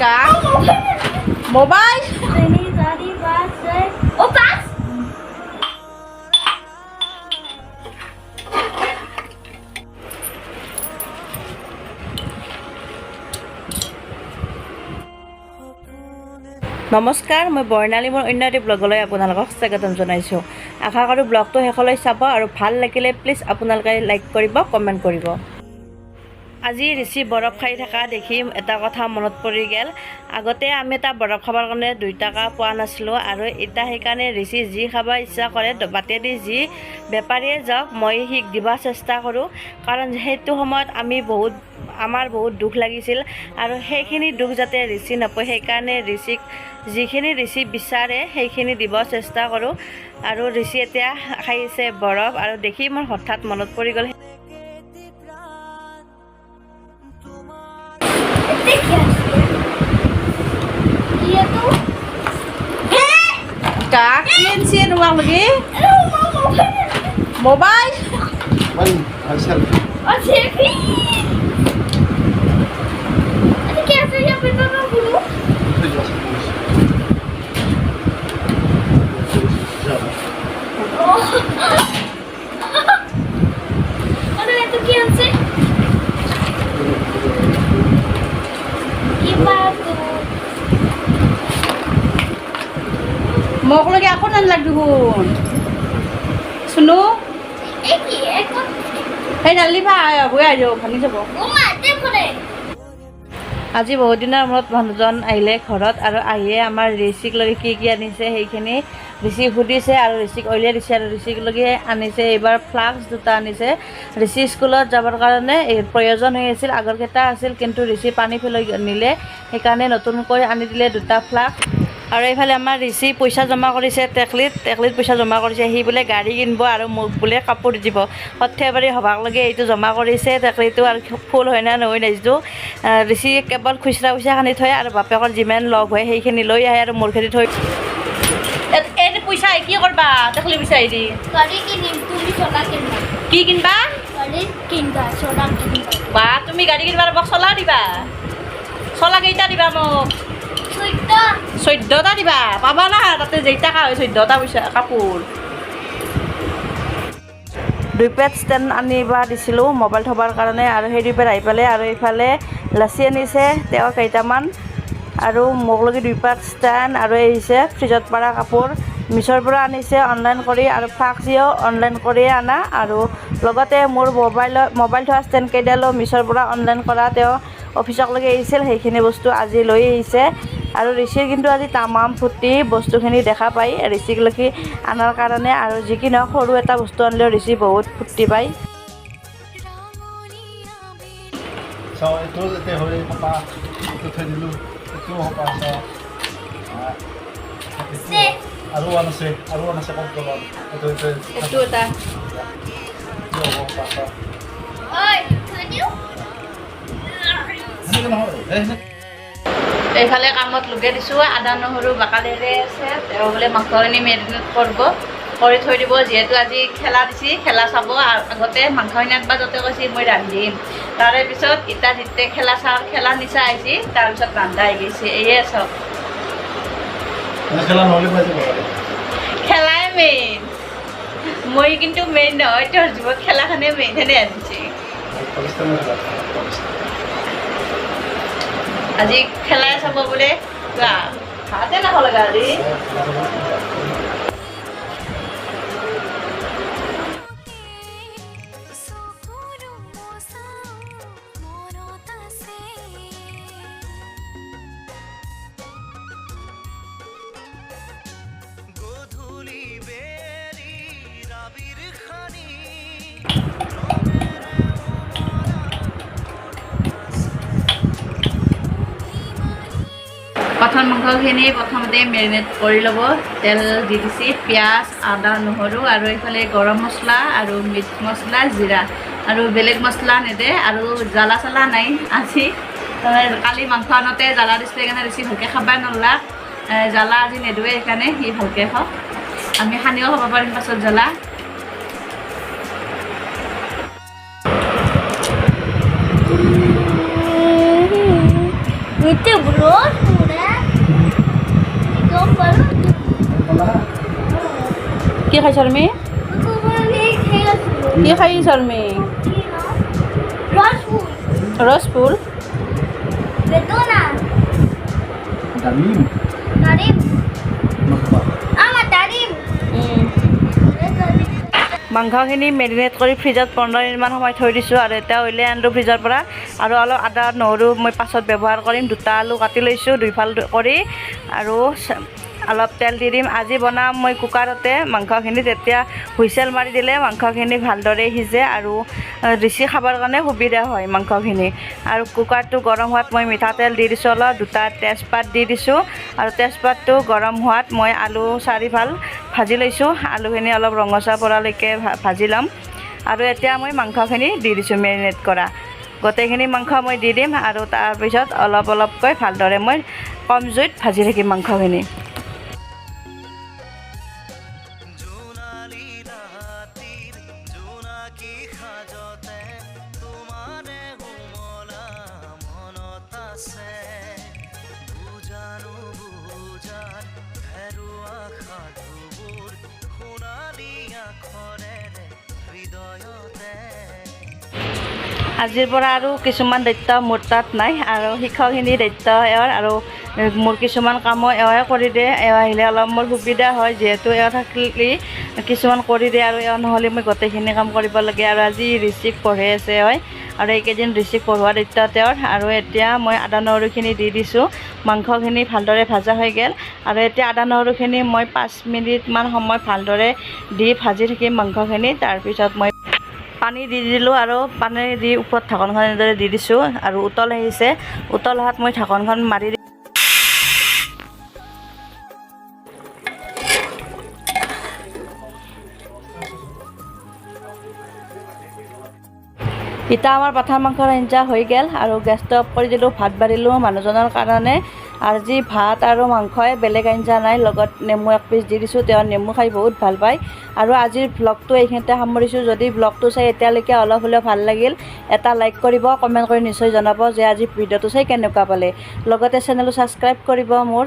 Cả mobile. Ô pass. নমস্কাৰ, মই বৰ্ণালী মোৰ অন্য এটি ব্লগলৈ আপোনালোকক স্বাগতম জনাইছোঁ। আশা কৰোঁ ব্লগটো শেষলৈ চাব আৰু ভাল লাগিলে প্লিজ আপোনালোকে লাইক কৰিব, কমেণ্ট কৰিব। আজি ঋষি বৰফ খাই থকা দেখি এটা কথা মনত পৰি গ'ল। আগতে আমি এটা বৰফ খাবৰ কাৰণে 2 টকা পোৱা নাছিলোঁ আৰু এতিয়া সেইকাৰণে ঋষি যি খাব ইচ্ছা কৰে বাটেদি যি বেপাৰীয়ে যাওক মই সিক দিব চেষ্টা কৰোঁ, কাৰণ সেইটো সময়ত আমাৰ বহুত দুখ লাগিছিল আৰু সেইখিনি দুখ যাতে ঋষি নাপায় সেইকাৰণে ঋষিক যিখিনি ঋষি বিচাৰে সেইখিনি দিব চেষ্টা কৰোঁ। আৰু ঋষি এতিয়া খাইছে বৰফ আৰু দেখি মোৰ হঠাৎ মনত পৰি গ'ল। Cả kiên xiên đúng không lagi? Mobile. Mau lagi aku nan lag duhun. Sunu? Hey nali pa boi ajo phani jabo. আজি বহুত দিনৰ মূৰত মানুহজন আহিলে ঘৰত আৰু আহিয়ে আমাৰ ঋষিক লৈ কি আনিছে সেইখিনি ঋষিক সুধিছে আৰু ঋষিক উলিয়াই দিছে আৰু ঋষিক লগি আনিছে এইবাৰ ফ্লাক্স 2টা আনিছে। ঋষি স্কুলত যাবৰ কাৰণে প্ৰয়োজন হৈ আছিল, আগৰকেইটা আছিল কিন্তু ঋষি পানী ফেলাই নিলে সেইকাৰণে নতুনকৈ আনি দিলে 2টা ফ্লাক্স। আৰু এইফালে আমাৰ ঋষি পইচা জমা কৰিছে টেকলিত পইচা জমা কৰিছে, সি বোলে গাড়ী কিনিব আৰু মোক বোলে কাপোৰ দিব। সৰ্থেবাৰী সভাক লগে এইটো জমা কৰিছে টেকলিটো আৰু ফুল হয় না নহয় নাজানো। ঋষি কেৱল খুচৰা পইচা খানি থয় আৰু বাপেকৰ যিমান লগ হয় সেইখিনি লৈ আহে আৰু মোৰ খেতি থৈ। এই পইচা কি কৰবা টেকলি পইচা দি কি কিনবা বা তুমি গাড়ী কিনবা মোক চলা দিবা, চলা কেইটা দিবা মোক? 14টা দিবা, পাবা না তাতে যেই টাকা হয় 14টা পইচা কাপোৰ। 2 পেড ষ্টেণ্ড আনিবা দিছিলোঁ মোবাইল থ'বৰ কাৰণে আৰু সেই 2 পেড আহি পালে আৰু এইফালে লাচি আনিছে তেওঁ কেইটামান আৰু মোক লগি 2 পেড ষ্টেণ্ড আৰু আহিছে ফ্ৰিজত পৰা কাপোৰ মিছৰ পৰা আনিছে অনলাইন কৰি আৰু ফ্লাক্সিও অনলাইন কৰিয়ে আনা আৰু লগতে মোৰ মোবাইল থোৱা ষ্টেণ্ড কেইডালো মিছৰ পৰা অনলাইন কৰা তেওঁ অফিচক লগি আহিছিল, সেইখিনি বস্তু আজি লৈ আহিছে। আৰু ঋষিৰ কিন্তু আজি তামাম ফূৰ্তি বস্তুখিনি দেখা পাই ঋষিক লগি আনাৰ কাৰণে, আৰু যি কি নহওক সৰু এটা বস্তু আনিলেও ঋষি বহুত ফূৰ্তি পায়। আৰু আছে কণ্ট্ৰলত এইটো এটা এইফালে কামত লগাই দিছোঁ, আদা নহৰু বাকালেৰে আছে, তেওঁ বোলে মাংসখিনি মেৰিনেট কৰিব কৰি থৈ দিব, যিহেতু আজি খেলা দিছে খেলা চাব। আগতে মাংসখিনি আনবা যাতে কৈছে মই ৰান্ধিম, তাৰে পিছত ইটা যেতিয়া খেলা নিচা আহিছে তাৰপিছত ৰান্ধা আহি গৈছে। এয়ে চাওক খেলাই মেইন, মই কিন্তু মেইন নহয়, তেওঁৰ জীৱত খেলাখনে মেইন হেনে আনিছে। আজি খেলাই চাব বোলে হাতে নাখ লগা আজি প্ৰথম মাংসখিনি প্ৰথমতে মেৰিনেট কৰি ল'ব, তেল দি দিছে, পিঁয়াজ আদা নহৰু আৰু এইফালে গৰম মছলা আৰু মিট মছলা জিৰা আৰু বেলেগ মছলা নেদে আৰু জ্বালা চালা নাই। আজি কালি মাংস আনোতে জ্বালা দিছিলে সেইকাৰণে বেছি ভালকৈ খাবই নলা, জ্বালা আজি নেদোৱে সেইকাৰণে সি ভালকৈ খাওক, আমি সানিও খাব পাৰিম পাছত জ্বালা। Itu belum, sudah. Itu baru. কি খাই শৰ্মী Aku beli kayak কি খাই শৰ্মী Rosful, ৰস ফুল betona, Damim. tarim, Magpa. tarim. মাংসখিনি মেৰিনেট কৰি ফ্ৰিজত 15 মিনিটমান সময় থৈ দিছোঁ আৰু এতিয়া উলিয়াই আনিলোঁ ফ্ৰিজৰ পৰা আৰু অলপ আদা নহৰু মই পাছত ব্যৱহাৰ কৰিম দুটা আলু কাটি লৈছোঁ দুইফাল কৰি আৰু অলপ তেল দি দিম আজি বনাম মই কুকাৰতে মাংসখিনি তেতিয়া হুইচেল মাৰি দিলে মাংসখিনি ভালদৰে সিজে আৰু ৰিচি খাবৰ কাৰণে সুবিধা হয় মাংসখিনি আৰু কুকাৰটো গৰম হোৱাত মই মিঠাতেল দি দিছোঁ অলপ দুটা তেজপাত দি দিছোঁ আৰু তেজপাতটো গৰম হোৱাত মই আলু চাৰিফাল ভাজি লৈছোঁ আলুখিনি অলপ ৰঙচুৱা পৰালৈকে ভাজি ল'ম আৰু এতিয়া মই মাংসখিনি দি দিছোঁ মেৰিনেট কৰা গোটেইখিনি মাংস মই দি দিম আৰু তাৰপিছত অলপ অলপকৈ ভালদৰে মই কম জুইত ভাজি থাকিম মাংসখিনি আজিৰ পৰা আৰু কিছুমান দায়িত্ব মোৰ তাত নাই আৰু শিক্ষকখিনি দায়িত্ব এওঁৰ আৰু মোৰ কিছুমান কামো এওঁৱে কৰি দিয়ে এওঁ আহিলে অলপ মোৰ সুবিধা হয় যিহেতু এওঁ থাকিলে কিছুমান কৰি দিয়ে আৰু এওঁ নহ'লে মই গোটেইখিনি কাম কৰিব লাগে আৰু আজি ৰিচিভ পঢ়াই আছে হয় আৰু এইকেইদিন ৰিচিভ পঢ়োৱা দায়িত্ব তেওঁৰ আৰু এতিয়া মই আদা নহৰুখিনি দি দিছোঁ মাংসখিনি ভালদৰে ভাজা হৈ গ'ল আৰু এতিয়া আদা নহৰুখিনি মই 5 মিনিটমান সময় ভালদৰে দি ভাজি থাকিম মাংসখিনি তাৰপিছত মই পানী দি দিলোঁ আৰু পানী দি ওপৰত ঢাকনখন এনেদৰে দি দিছোঁ আৰু উতল আহিছে উতল অহাত মই ঢাকনখন মাৰি এতিয়া আমাৰ পাঠাৰ মাংসৰ আঞ্জা হৈ গ'ল আৰু গেছটো অফ কৰি দিলোঁ ভাত বাঢ়িলোঁ মানুহজনৰ কাৰণে আজি ভাত আৰু মাংসই বেলেগ আঞ্জা নাই লগত নেমু এক পিচ দি দিছোঁ তেওঁ নেমু খাই বহুত ভাল পায় আৰু আজিৰ ব্লগটো এইখিনিতে সামৰিছোঁ যদি ব্লগটো চাই এতিয়ালৈকে অলপ হ'লেও ভাল লাগিল এটা লাইক কৰিব কমেণ্ট কৰি নিশ্চয় জনাব যে আজি ভিডিঅ'টো চাই কেনেকুৱা পালে লগতে চেনেলটো ছাবস্ক্ৰাইব কৰিব মোৰ